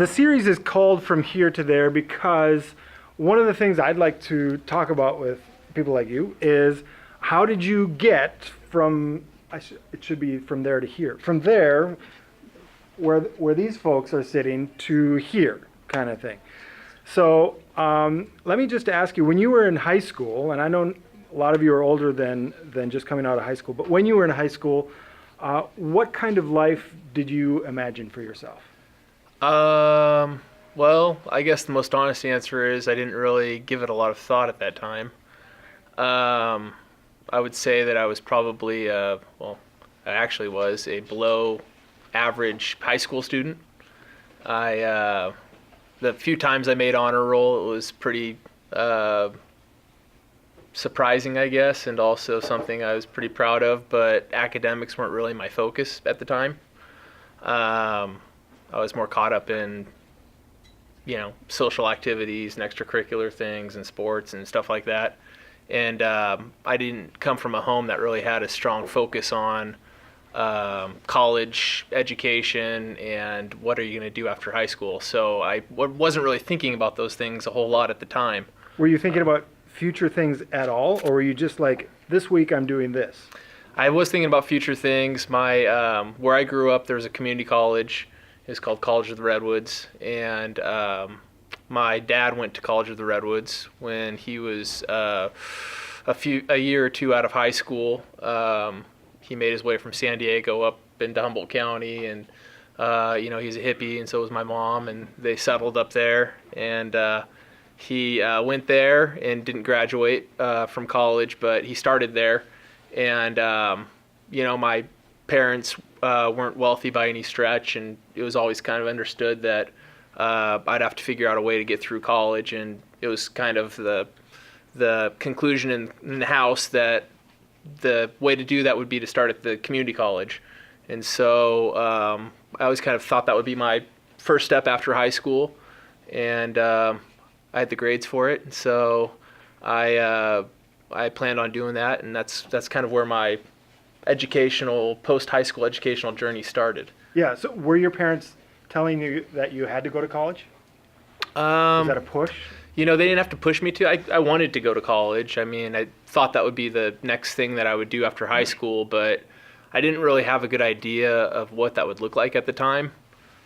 the series is called From Here to There because one of the things I'd like to talk about with people like you is how did you get from, it should be from there to here, from there, where these folks are sitting, to here, kind of thing. So let me just ask you, when you were in high school, and I know a lot of you are older than just coming out of high school, but when you were in high school, what kind of life did you imagine for yourself? Well, I guess the most honest answer is I didn't really give it a lot of thought at that time. I would say that I was probably, well, I actually was a below average high school student. The few times I made honor roll, it was pretty surprising, I guess, and also something I was pretty proud of, but academics weren't really my focus at the time. I was more caught up in, social activities and extracurricular things and sports and stuff like that. And I didn't come from a home that really had a strong focus on college education and what are you going to do after high school. So I wasn't really thinking about those things a whole lot at the time. Were you thinking about future things at all, or were you just like, this week I'm doing this? I was thinking about future things. My where I grew up, there was a community college. It was called College of the Redwoods, and my dad went to College of the Redwoods when he was a year or two out of high school. He made his way from San Diego up into Humboldt County, and he's a hippie, and so was my mom, and they settled up there. And he went there and didn't graduate from college, but he started there. And my parents weren't wealthy by any stretch, and it was always kind of understood that I'd have to figure out a way to get through college, and it was kind of the conclusion in the house that the way to do that would be to start at the community college. And so I always kind of thought that would be my first step after high school, and I had the grades for it, and so I planned on doing that, and that's kind of where my post-high school educational journey started. Yeah, so were your parents telling you that you had to go to college? Was that a push? They didn't have to push me to. I wanted to go to college. I mean, I thought that would be the next thing that I would do after high school, but I didn't really have a good idea of what that would look like at the time.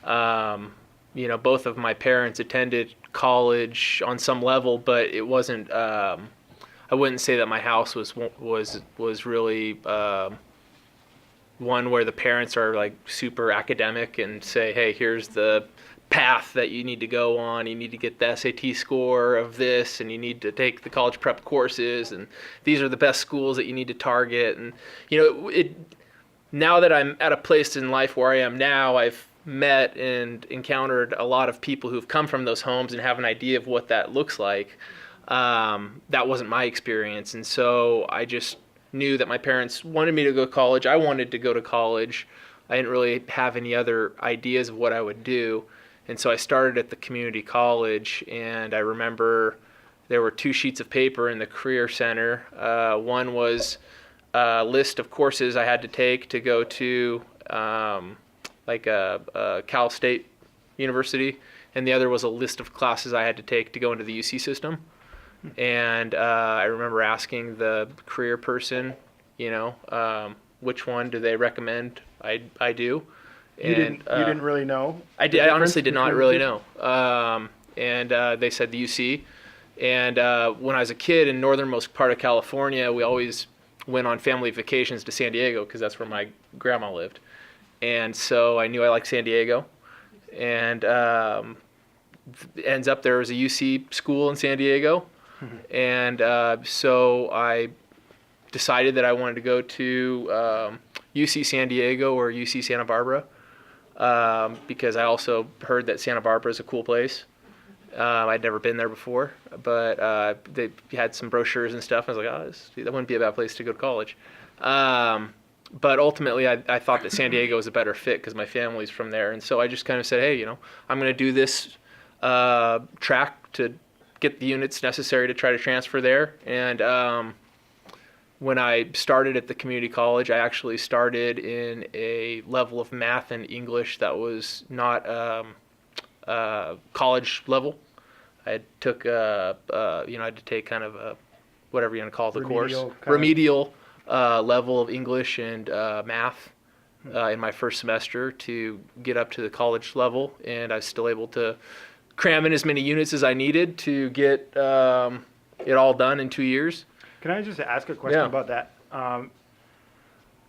Both of my parents attended college on some level, but it wasn't. I wouldn't say that my house was really one where the parents are like super academic and say, hey, here's the path that you need to go on. You need to get the SAT score of this, and you need to take the college prep courses, and these are the best schools that you need to target. And now that I'm at a place in life where I am now, I've met and encountered a lot of people who've come from those homes and have an idea of what that looks like. That wasn't my experience, and so I just knew that my parents wanted me to go to college. I wanted to go to college. I didn't really have any other ideas of what I would do, and so I started at the community college, and I remember there were 2 sheets of paper in the career center. One was a list of courses I had to take to go to Cal State University, and the other was a list of classes I had to take to go into the UC system. And I remember asking the career person, which one do they recommend I do? You didn't really know? I honestly did not really know. And they said the UC. And when I was a kid in northernmost part of California, we always went on family vacations to San Diego because that's where my grandma lived. And so I knew I liked San Diego. And ends up there was a UC school in San Diego. And so I decided that I wanted to go to UC San Diego or UC Santa Barbara because I also heard that Santa Barbara is a cool place. I'd never been there before, but they had some brochures and stuff. I was like, that wouldn't be a bad place to go to college. But ultimately, I thought that San Diego was a better fit because my family's from there. And so I just kind of said, hey, I'm going to do this track to get the units necessary to try to transfer there. And when I started at the community college, I actually started in a level of math and English that was not college level. I took I had to take kind of a, whatever you want to call the course, remedial level of English and math in my first semester to get up to the college level, and I was still able to cram in as many units as I needed to get it all done in 2 years. Can I just ask a question about that?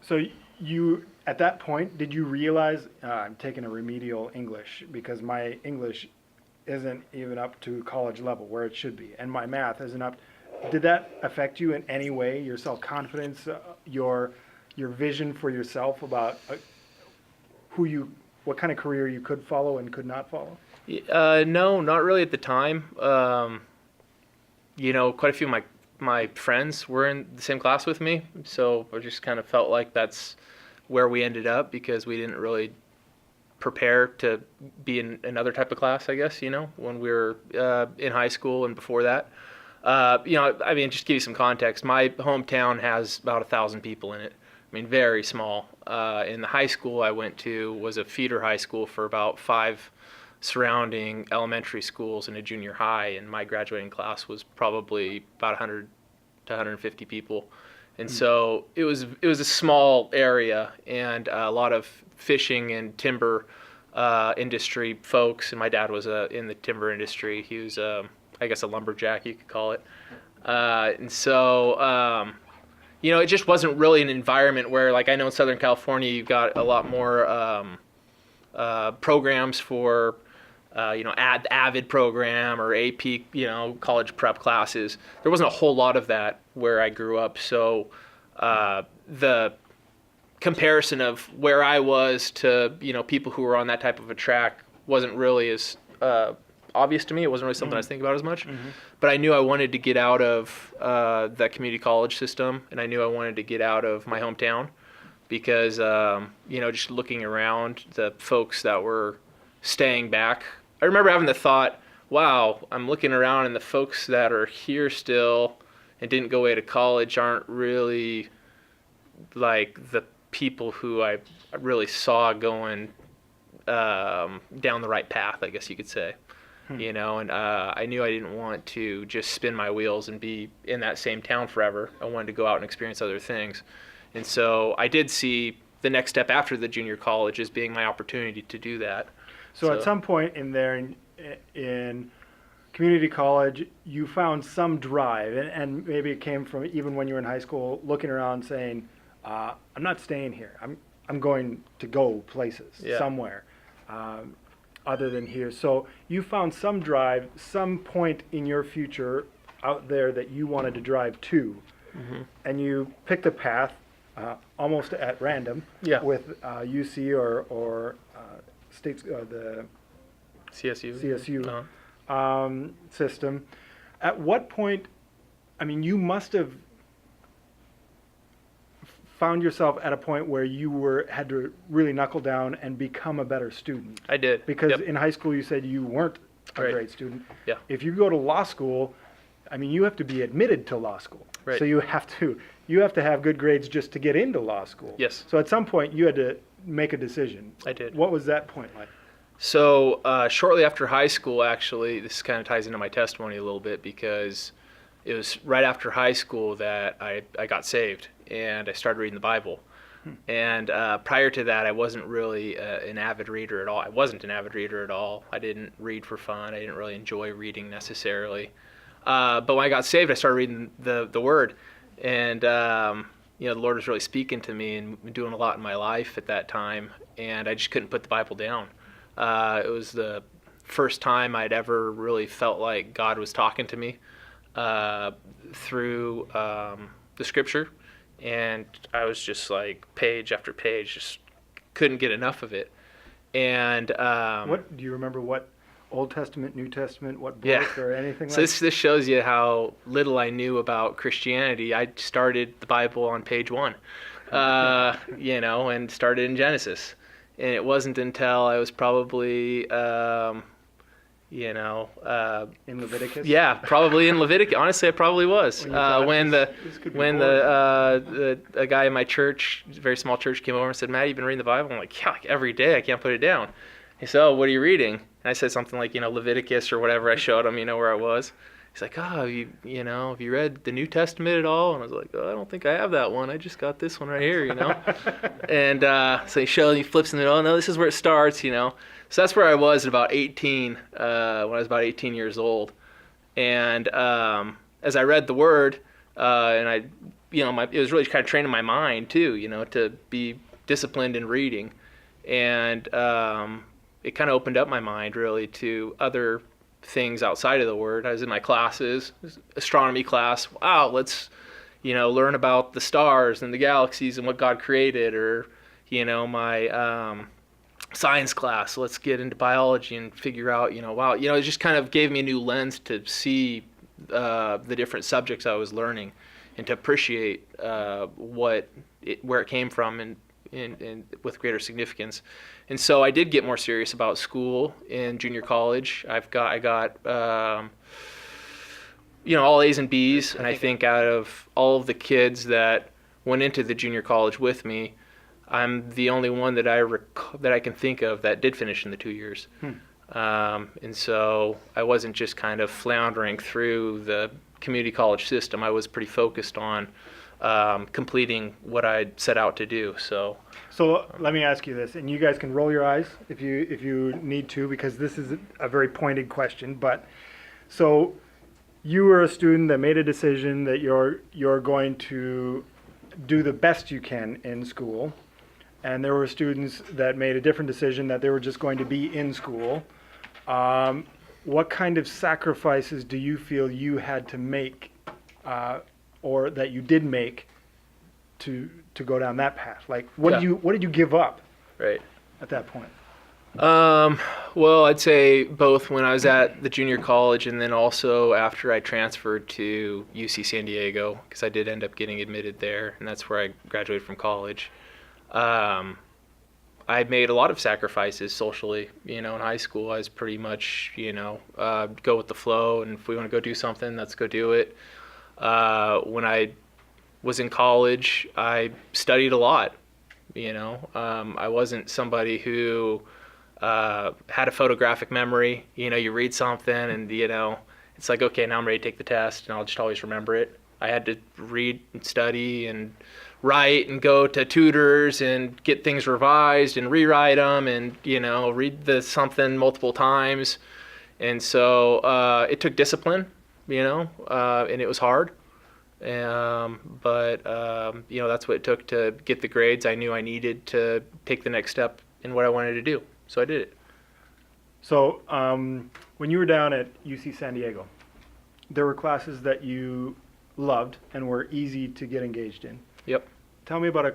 So you, at that point, did you realize I'm taking a remedial English because my English isn't even up to college level where it should be, and my math isn't up? Did that affect you in any way? Your self-confidence, your vision for yourself about what kind of career you could follow and could not follow? No, not really at the time. Quite a few of my friends were in the same class with me, so I just kind of felt like that's where we ended up because we didn't really prepare to be in another type of class, I guess, when we were in high school and before that. Just to give you some context, my hometown has about 1,000 people in it. I mean, very small. In the high school I went to was a feeder high school for about 5 surrounding elementary schools and a junior high, and my graduating class was probably about 100 to 150 people. And so it was a small area and a lot of fishing and timber industry folks, and my dad was in the timber industry. He was I guess a lumberjack, you could call it. And so it just wasn't really an environment where, like, I know in Southern California you've got a lot more programs for AVID program or AP, college prep classes. There wasn't a whole lot of that where I grew up. So the comparison of where I was to, people who were on that type of a track wasn't really as obvious to me. It wasn't really something I was thinking about as much. But I knew I wanted to get out of that community college system, and I knew I wanted to get out of my hometown because, just looking around, the folks that were staying back, I remember having the thought, wow, I'm looking around and the folks that are here still and didn't go away to college aren't really like the people who I really saw going down the right path, I guess you could say. And I knew I didn't want to just spin my wheels and be in that same town forever. I wanted to go out and experience other things. And so I did see the next step after the junior college as being my opportunity to do that. So at some point in there, in community college, you found some drive, and maybe it came from even when you were in high school, looking around saying, I'm not staying here. I'm going to go places, somewhere other than here. So you found some drive, some point in your future out there that you wanted to drive to, and you picked a path almost at random with UC or states, the CSU system. At what point, you must have found yourself at a point where you had to really knuckle down and become a better student. I did. Because in high school you said you weren't a great student. Yeah. If you go to law school, you have to be admitted to law school. Right. So you have to have good grades just to get into law school. Yes. So at some point you had to make a decision. I did. What was that point like? So shortly after high school, actually, this kind of ties into my testimony a little bit because it was right after high school that I got saved and I started reading the Bible. And prior to that, I wasn't really an avid reader at all. I wasn't an avid reader at all. I didn't read for fun. I didn't really enjoy reading necessarily. But when I got saved, I started reading the Word. And, the Lord was really speaking to me and doing a lot in my life at that time. And I just couldn't put the Bible down. It was the first time I'd ever really felt like God was talking to me through the Scripture. And I was just like page after page, just couldn't get enough of it. And what do you remember? What Old Testament, New Testament, what book or anything like? So this shows you how little I knew about Christianity. I started the Bible on page 1, and started in Genesis. And it wasn't until I was probably in Leviticus? Yeah, probably in Leviticus. Honestly, I probably was. When a guy in my church, very small church, came over and said, "Matt, you've been reading the Bible?" I'm like, "Yeah, like every day. I can't put it down." He said, "Oh, what are you reading?" And I said something like, Leviticus or whatever. I showed him, where I was. He's like, "Oh, have you read the New Testament at all?" And I was like, "Oh, I don't think I have that one. I just got this one right here." And so he flips in the, "Oh no, this is where it starts." So that's where I was at about 18, when I was about 18 years old. And as I read the Word, and it was really kind of training my mind too, to be disciplined in reading. And it kind of opened up my mind really to other things outside of the Word. I was in my classes, astronomy class. Wow, let's learn about the stars and the galaxies and what God created. Or my science class, let's get into biology and figure out wow, it just kind of gave me a new lens to see the different subjects I was learning and to appreciate where it came from and with greater significance. And so I did get more serious about school in junior college. I got all A's and B's, and I think out of all of the kids that went into the junior college with me, I'm the only one that I can think of that did finish in the 2 years. And so I wasn't just kind of floundering through the community college system. I was pretty focused on completing what I'd set out to do. So let me ask you this, and you guys can roll your eyes if you need to, because this is a very pointed question. But so you were a student that made a decision that you're going to do the best you can in school, and there were students that made a different decision that they were just going to be in school. What kind of sacrifices do you feel you had to make, or that you did make, to go down that path? Like, what did you give up? Right. At that point? Well, I'd say both when I was at the junior college and then also after I transferred to UC San Diego, because I did end up getting admitted there, and that's where I graduated from college. I made a lot of sacrifices socially. In high school, I was pretty much, go with the flow, and if we want to go do something, let's go do it. When I was in college, I studied a lot. I wasn't somebody who had a photographic memory. You read something and it's like, okay, now I'm ready to take the test, and I'll just always remember it. I had to read and study and write and go to tutors and get things revised and rewrite them and read something multiple times. And so it took discipline, and it was hard. But that's what it took to get the grades I knew I needed to take the next step in what I wanted to do. So I did it. So when you were down at UC San Diego, there were classes that you loved and were easy to get engaged in. Yep. Tell us about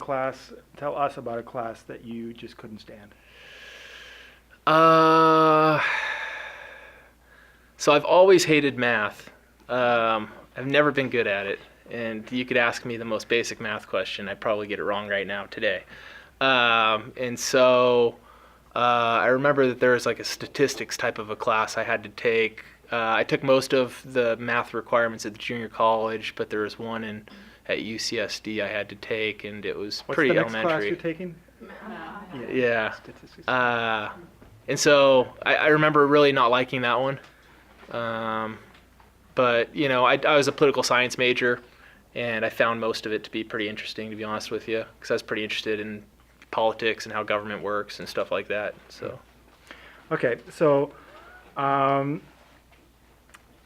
a class that you just couldn't stand. So I've always hated math. I've never been good at it. And you could ask me the most basic math question, I'd probably get it wrong right now today. And so I remember that there was like a statistics type of a class I had to take. I took most of the math requirements at the junior college, but there was one at UCSD I had to take, and it was pretty elementary. What's the next class you're taking? Yeah. Statistics. And so I remember really not liking that one. But, I was a political science major, and I found most of it to be pretty interesting, to be honest with you, because I was pretty interested in politics and how government works and stuff like that. So. Okay, so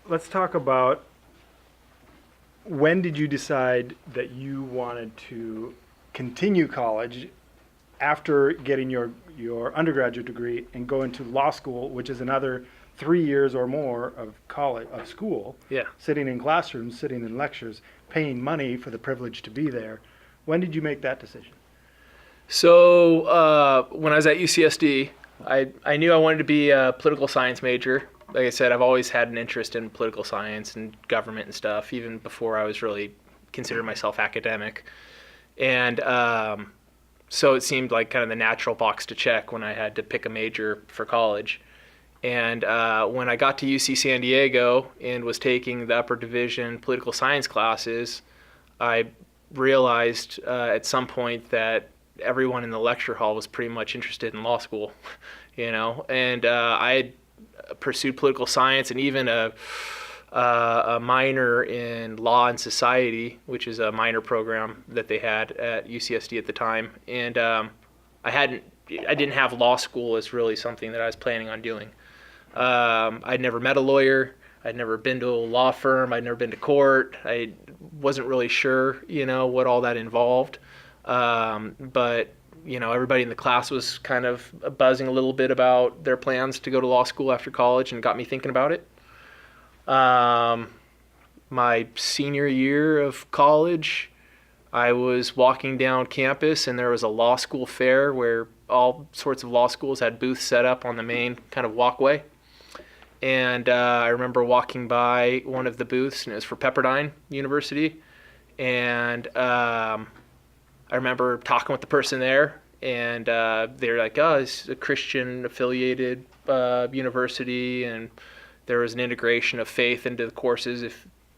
let's talk about, when did you decide that you wanted to continue college after getting your undergraduate degree and go into law school, which is another 3 years or more of school, yeah, sitting in classrooms, sitting in lectures, paying money for the privilege to be there? When did you make that decision? So when I was at UCSD, I knew I wanted to be a political science major. Like I said, I've always had an interest in political science and government and stuff, even before I was really considered myself academic. And so it seemed like kind of the natural box to check when I had to pick a major for college. And when I got to UC San Diego and was taking the upper division political science classes, I realized at some point that everyone in the lecture hall was pretty much interested in law school. And I had pursued political science and even a minor in law and society, which is a minor program that they had at UCSD at the time. And I didn't have law school as really something that I was planning on doing. I'd never met a lawyer. I'd never been to a law firm. I'd never been to court. I wasn't really sure, what all that involved. But everybody in the class was kind of buzzing a little bit about their plans to go to law school after college, and got me thinking about it. My senior year of college, I was walking down campus, and there was a law school fair where all sorts of law schools had booths set up on the main kind of walkway. And I remember walking by one of the booths, and it was for Pepperdine University. And I remember talking with the person there, and they were like, "Oh, it's a Christian-affiliated university," and there was an integration of faith into the courses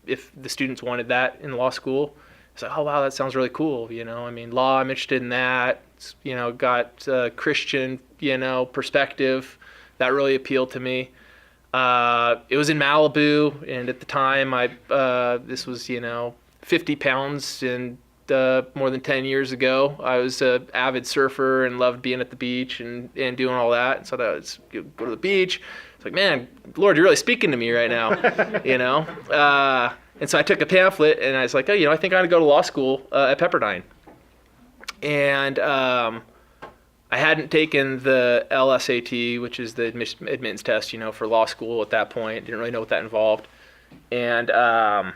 if the students wanted that in law school. It's like, oh wow, that sounds really cool. I mean, law, I'm interested in that. It's, got Christian, perspective. That really appealed to me. It was in Malibu, and at the time, this was 50 pounds, and more than 10 years ago, I was an avid surfer and loved being at the beach and doing all that. And so that was go to the beach. It's like, man, Lord, you're really speaking to me right now, And so I took a pamphlet, and I was like, oh, I think I'm gonna go to law school at Pepperdine. And I hadn't taken the LSAT, which is the admittance test, for law school at that point. Didn't really know what that involved. And I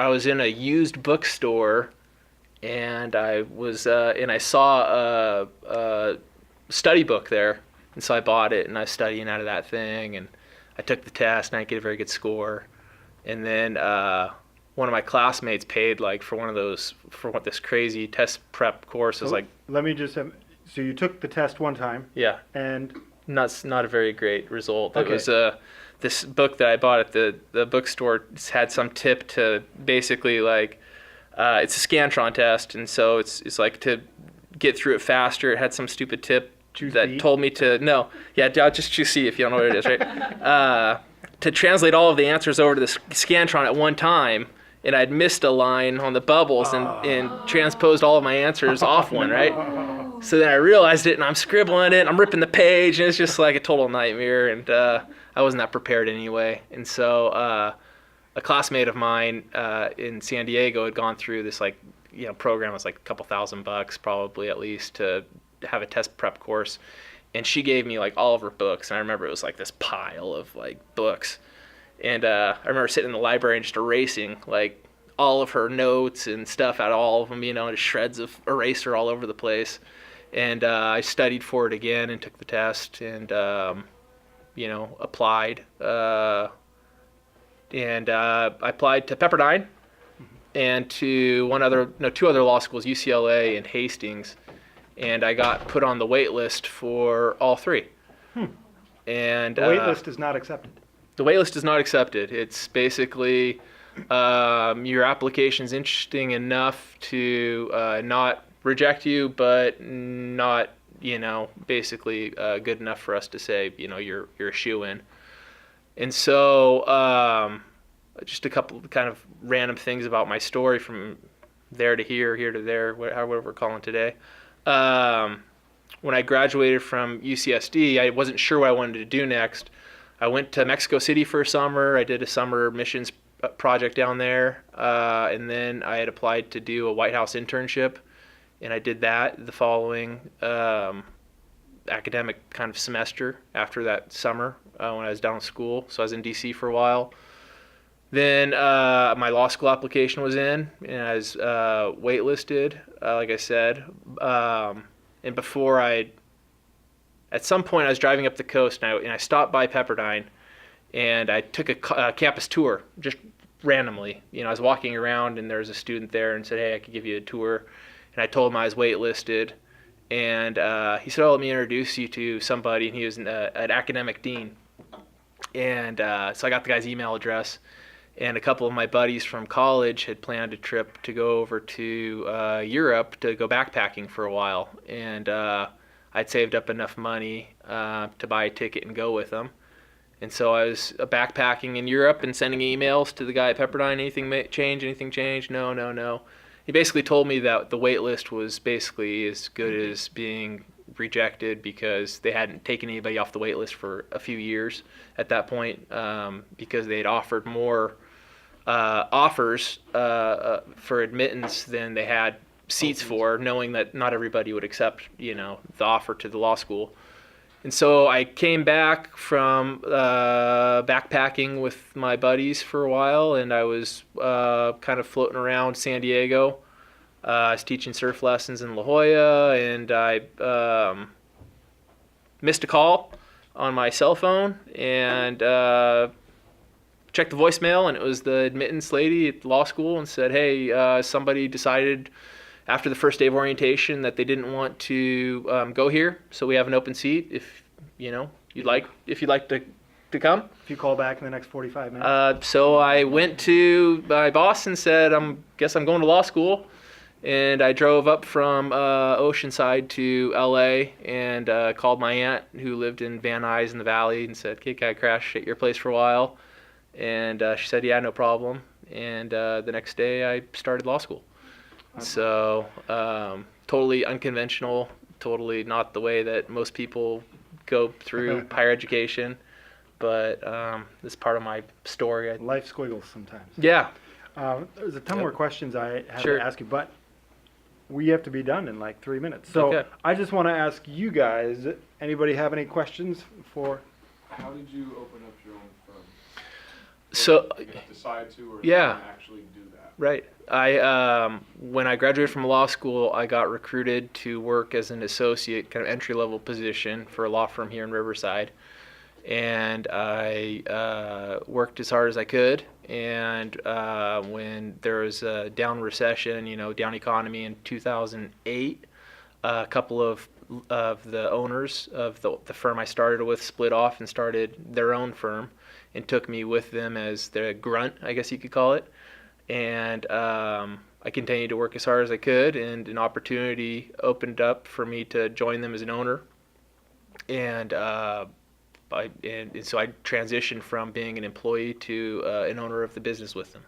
was in a used bookstore, and I saw a study book there. And so I bought it, and I was studying out of that thing, and I took the test, and I didn't get a very good score. And then one of my classmates paid for this crazy test prep course. It was Let me just have, so you took the test one time. Yeah. And not a very great result. Okay. It was this book that I bought at the bookstore had some tip to basically it's a Scantron test, and so it's like to get through it faster. It had some stupid tip told me just choose C if you don't know what it is, right? To translate all of the answers over to the Scantron at one time, and I'd missed a line on the bubbles and transposed all of my answers off one, right? So then I realized it, and I'm scribbling it, and I'm ripping the page, and it's just like a total nightmare, and I wasn't that prepared anyway. And so a classmate of mine in San Diego had gone through this program. It was like a couple $1,000 probably at least to have a test prep course. And she gave me all of her books, and I remember it was this pile of books. And I remember sitting in the library and just erasing all of her notes and stuff out of all of them, just shreds of eraser all over the place. And I studied for it again and took the test and applied. And I applied to Pepperdine and to two other law schools, UCLA and Hastings. And I got put on the wait list for all three. And the wait list is not accepted. The wait list is not accepted. It's basically your application's interesting enough to not reject you, but not, basically good enough for us to say, you're a shoo-in. And so just a couple kind of random things about my story from there to here to there, however we're calling today. When I graduated from UCSD, I wasn't sure what I wanted to do next. I went to Mexico City for a summer. I did a summer missions project down there, and then I had applied to do a White House internship, and I did that the following academic kind of semester after that summer when I was done with school. So I was in D.C. for a while. Then my law school application was in, and I was waitlisted, like I said. And before at some point I was driving up the coast, and I stopped by Pepperdine, and I took a campus tour, just randomly. I was walking around, and there was a student there and said, hey, I could give you a tour. And I told him I was waitlisted. And he said, oh, let me introduce you to somebody. And he was an academic dean. And so I got the guy's email address. And a couple of my buddies from college had planned a trip to go over to Europe to go backpacking for a while. And I I'd saved up enough money to buy a ticket and go with them. And so I was backpacking in Europe and sending emails to the guy at Pepperdine. Anything change? Anything change? No, no, no. He basically told me that the wait list was basically as good as being rejected because they hadn't taken anybody off the wait list for a few years at that point, because they had offered more offers for admittance than they had seats for, knowing that not everybody would accept, the offer to the law school. And so I came back from backpacking with my buddies for a while, and I was kind of floating around San Diego. I was teaching surf lessons in La Jolla, and I missed a call on my cell phone and checked the voicemail, and it was the admittance lady at the law school, and said, hey, somebody decided after the first day of orientation that they didn't want to go here, so we have an open seat if you'd like to come. If you call back in the next 45 minutes. So I went to my boss and said, guess I'm going to law school. And I drove up from Oceanside to LA and called my aunt who lived in Van Nuys in the Valley and said, "Okay, can I crash at your place for a while?" And she said, "Yeah, no problem." And the next day I started law school. So totally unconventional, totally not the way that most people go through higher education. But this is part of my story. Life squiggles sometimes. Yeah. There's a ton more questions I have Sure. to ask you, but we have to be done in like 3 minutes. So Okay. I just want to ask you guys, anybody have any questions for? How did you open up your own firm? So, Did you decide to, or yeah. did you actually do that? right. I when I graduated from law school, I got recruited to work as an associate, kind of entry-level position for a law firm here in Riverside. And I worked as hard as I could. And when there was a down recession, down economy in 2008, a couple of the owners of the firm I started with split off and started their own firm and took me with them as their grunt, I guess you could call it. And I continued to work as hard as I could, and an opportunity opened up for me to join them as an owner. And so I transitioned from being an employee to an owner of the business with them.